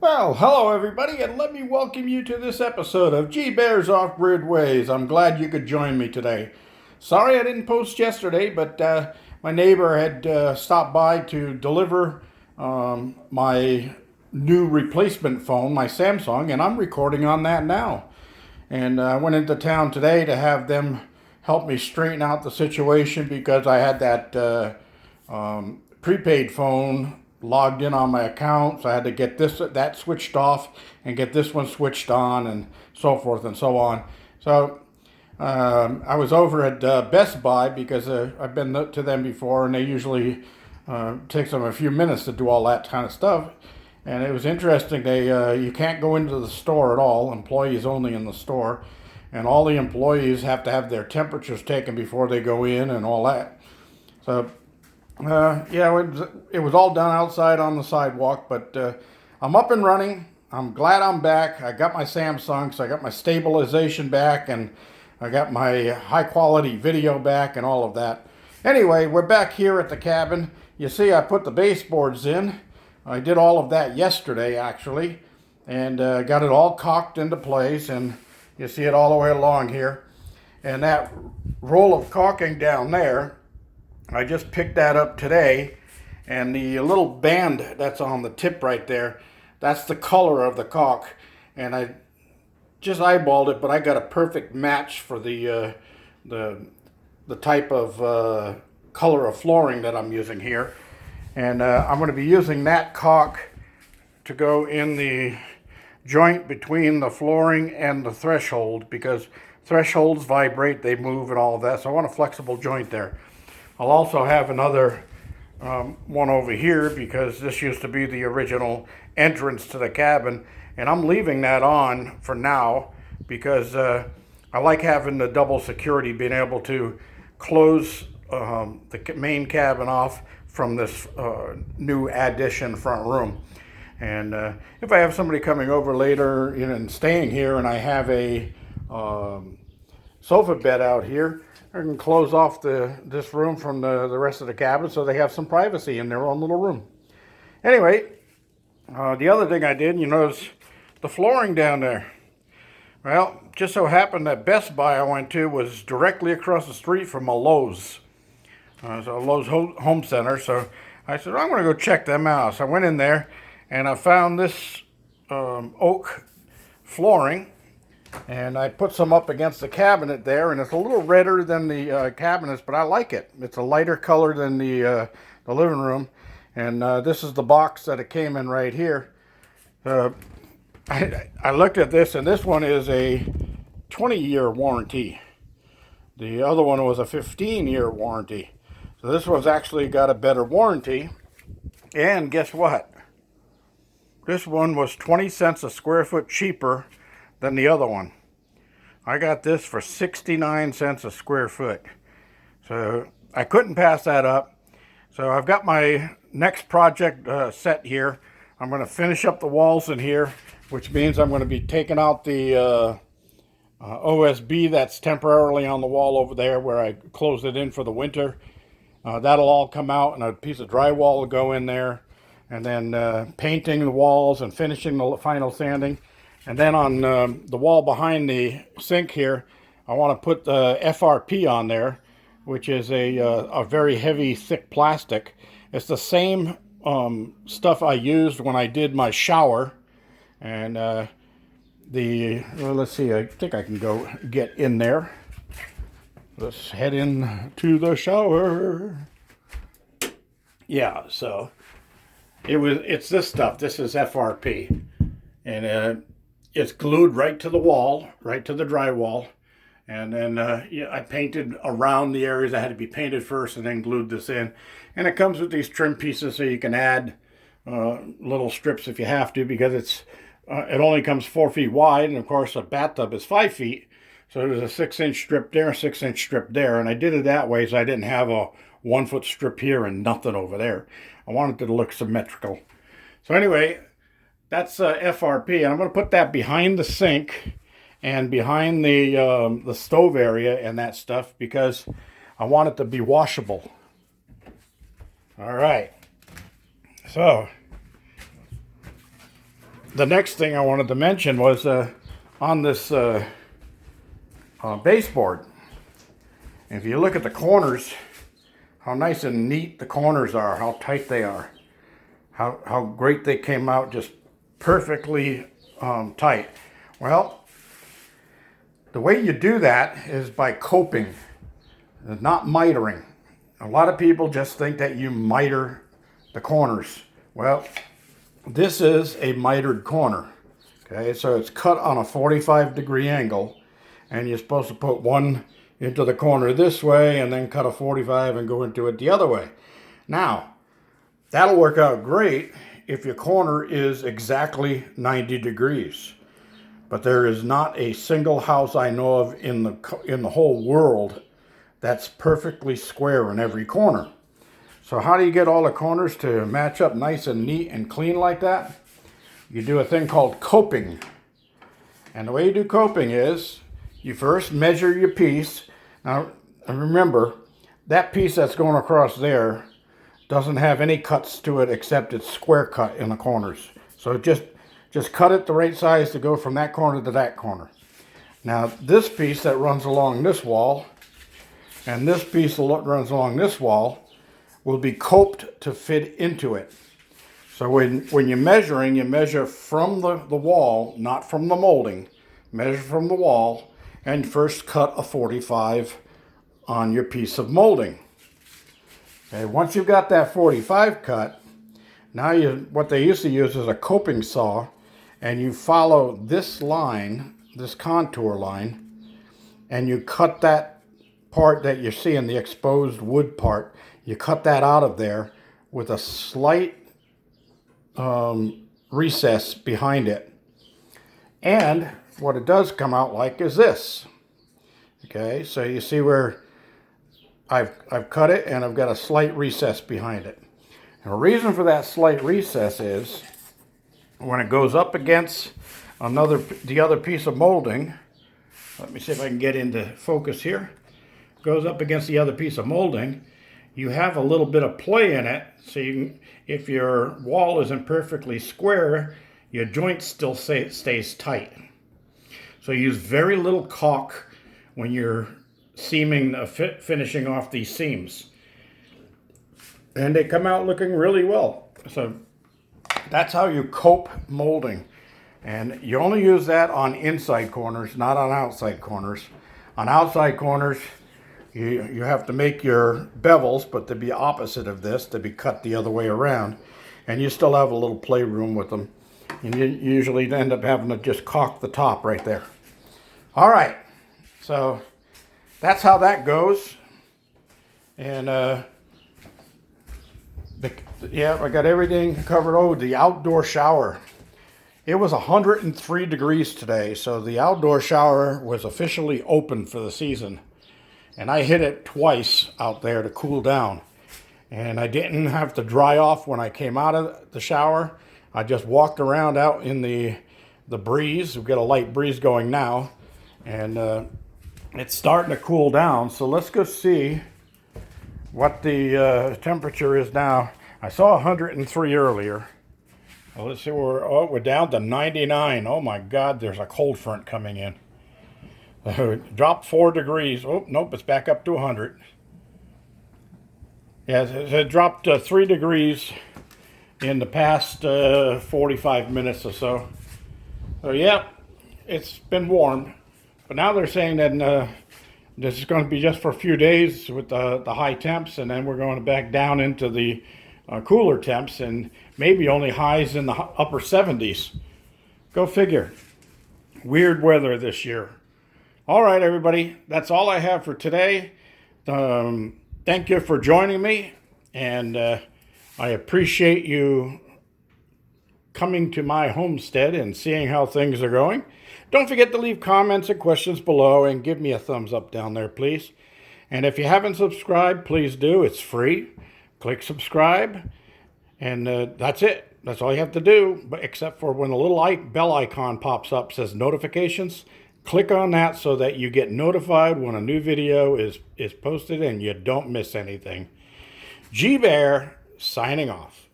Well, hello everybody, and let me welcome you to this episode of G Bear's Off-Grid Ways. I'm glad you could join me today. Sorry I didn't post yesterday, but my neighbor had stopped by to deliver my new replacement phone, my Samsung, and I'm recording on that now. And I went into town today to have them help me straighten out the situation because I had that prepaid phone logged in on my account, so I had to get that switched off and get this one switched on and so forth and so on. So I was over at Best Buy because I've been to them before, and they usually takes them a few minutes to do all that kind of stuff. And it was interesting. You can't go into the store at all. Employees only in the store, and all the employees have to have their temperatures taken before they go in and all that. So yeah, it was all done outside on the sidewalk, but I'm up and running. I'm glad I'm back. I got my Samsung, so I got my stabilization back, and I got my high quality video back and all of that. Anyway, we're back here at the cabin. You see, I put the baseboards in. I did all of that yesterday, actually, and got it all caulked into place, and you see it all the way along here. And that roll of caulking down there, I just picked that up today, and the little band that's on the tip right there, that's the color of the caulk. And I just eyeballed it, but I got a perfect match for the type of color of flooring that I'm using here. And I'm going to be using that caulk to go in the joint between the flooring and the threshold, because thresholds vibrate, they move and all of that, so I want a flexible joint there. I'll also have another one over here because this used to be the original entrance to the cabin, and I'm leaving that on for now because I like having the double security, being able to close the main cabin off from this new addition front room. And if I have somebody coming over later and staying here, and I have a sofa bed out here, I can close off this room from the rest of the cabin so they have some privacy in their own little room. Anyway, the other thing I did, you notice the flooring down there. Well, just so happened that Best Buy I went to was directly across the street from a Lowe's. So Lowe's Home Center. So I said, I'm going to go check them out. So I went in there and I found this oak flooring. And I put some up against the cabinet there, and it's a little redder than the cabinets, but I like it. It's a lighter color than the living room. And this is the box that it came in right here. I looked at this, and this one is a 20-year warranty. The other one was a 15-year warranty. So this one's actually got a better warranty. And guess what? This one was 20 cents a square foot cheaper than the other one. I got this for 69 cents a square foot. So I couldn't pass that up. So I've got my next project set here. I'm going to finish up the walls in here, which means I'm going to be taking out the OSB that's temporarily on the wall over there where I closed it in for the winter. That'll all come out, and a piece of drywall will go in there. And then painting the walls and finishing the final sanding. And then on the wall behind the sink here, I want to put the FRP on there, which is a very heavy, thick plastic. It's the same stuff I used when I did my shower. And well, let's see, I think I can go get in there. Let's head in to the shower. Yeah, so it's this stuff. This is FRP. And it's glued right to the wall, right to the drywall. And then yeah, I painted around the areas that had to be painted first and then glued this in. And it comes with these trim pieces so you can add little strips if you have to, because it only comes 4 feet wide. And of course, a bathtub is 5 feet. So there's a 6-inch strip there, a 6-inch strip there. And I did it that way so I didn't have a 1-foot strip here and nothing over there. I wanted it to look symmetrical. So anyway, that's FRP, and I'm going to put that behind the sink and behind the stove area and that stuff because I want it to be washable. All right. So the next thing I wanted to mention was on this baseboard. If you look at the corners, how nice and neat the corners are, how tight they are, how great they came out, just perfectly tight. Well, the way you do that is by coping, not mitering. A lot of people just think that you miter the corners. Well, this is a mitered corner. Okay, so it's cut on a 45-degree angle, and you're supposed to put one into the corner this way and then cut a 45 and go into it the other way. Now, that'll work out great if your corner is exactly 90 degrees. But there is not a single house I know of in the whole world that's perfectly square in every corner. So how do you get all the corners to match up nice and neat and clean like that? You do a thing called coping. And the way you do coping is you first measure your piece. Now remember, that piece that's going across there doesn't have any cuts to it except it's square cut in the corners. So just cut it the right size to go from that corner to that corner. Now this piece that runs along this wall and this piece that runs along this wall will be coped to fit into it. So when you're measuring, you measure from the wall, not from the molding. Measure from the wall and first cut a 45 on your piece of molding. Okay, once you've got that 45 cut, now what they used to use is a coping saw, and you follow this line, this contour line, and you cut that part that you see in the exposed wood part. You cut that out of there with a slight recess behind it. And what it does come out like is this. Okay, so you see where I've cut it and I've got a slight recess behind it. And the reason for that slight recess is when it goes up against the other piece of molding, let me see if I can get into focus here, goes up against the other piece of molding, you have a little bit of play in it, so if your wall isn't perfectly square, your joint still stays tight. So use very little caulk when you're seaming, finishing off these seams. And they come out looking really well. So that's how you cope molding. And you only use that on inside corners, not on outside corners. On outside corners, you have to make your bevels, but to be opposite of this, to be cut the other way around. And you still have a little play room with them. And you usually end up having to just caulk the top right there. All right, so that's how that goes. And yeah, I got everything covered. Oh, the outdoor shower. It was 103 degrees today, so the outdoor shower was officially open for the season. And I hit it twice out there to cool down. And I didn't have to dry off when I came out of the shower. I just walked around out in the breeze. We've got a light breeze going now. And it's starting to cool down. So let's go see what the temperature is now. I saw 103 earlier. Well, let's see, we're down to 99. Oh my God, there's a cold front coming in. Dropped 4 degrees. Oh, nope, it's back up to 100. Yeah, it dropped 3 degrees in the past 45 minutes or so. So yeah, it's been warm. But now they're saying that this is going to be just for a few days with the high temps, and then we're going back down into the cooler temps, and maybe only highs in the upper 70s. Go figure. Weird weather this year. All right, everybody, that's all I have for today. Thank you for joining me, and I appreciate you coming to my homestead and seeing how things are going. Don't forget to leave comments and questions below, and give me a thumbs up down there, please. And if you haven't subscribed, please do. It's free. Click subscribe, and that's it. That's all you have to do, but except for when the little bell icon pops up, says notifications. Click on that so that you get notified when a new video is posted and you don't miss anything. G Bear signing off.